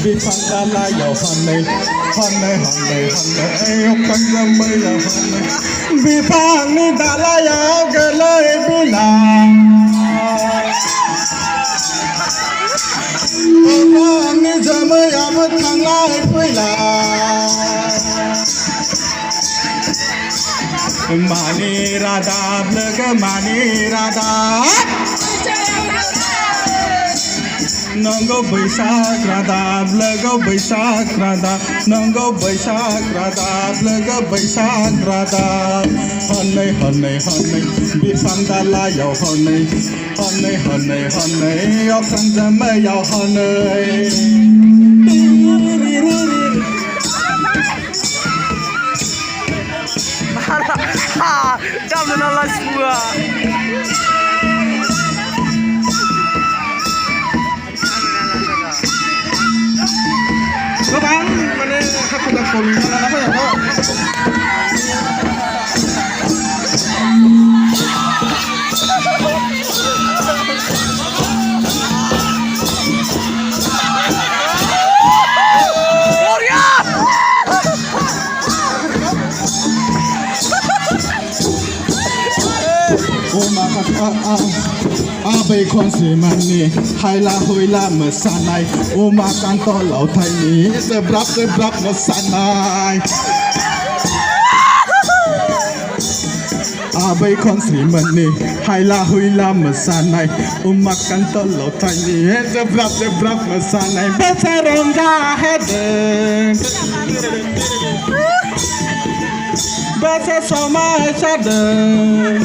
Vì phăng ta la dầu hòn này hòn này hòn này hòn này ông phăng ra mây là hòn này vì phăng ni ta la dầu cái lời bi là ông ni giờ mới ấm thằng lại vui là Mani Radha Blaga Mani Radha Nango Baisak Radha Blaga Baisak Radha Nango Baisak Radha Blaga Baisak Radha Honai Honai Honai Bifang Dala Yau Honai Honai Honai Honai Yokang Jama Yau Honai Jam na la semua. Các bạn, mana khắc phục đặc công là apa ya, Pak? Bây con sĩ man nè hai la hôi la mà san này ô ma can to lão thay ní sẽ bắp mà san này bây con sĩ man nè hai la hôi la mà san này ô ma can to lão thay ní sẽ bắp mà san này bé sẽ rong ra hết bé sẽ so mai sát đời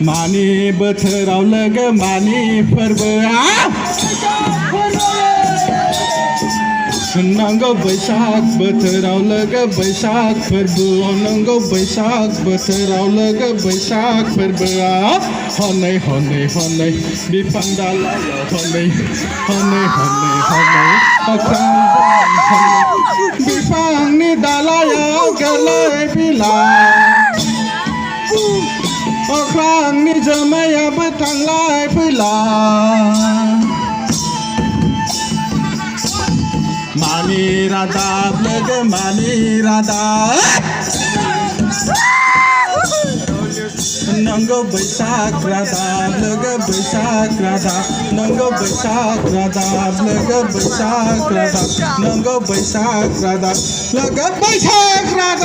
Mani bothorau logo mani forbo Nango Baisak bothorau logo Baisak forbo Nango Baisak bothorau logo Baisak forbo Honai honai honai bifang dala honai honai honai honai akang honai bifang ni dala ya galai bilang Khang ni giờ mấy ấp thằng lại với là Mani Radha Blaga Mani Radha Nango Baisak Radha Blaga Baisak Radha Nango Baisak Radha Blaga Baisak Radha Nango Baisak Radha Blaga Baisak Radha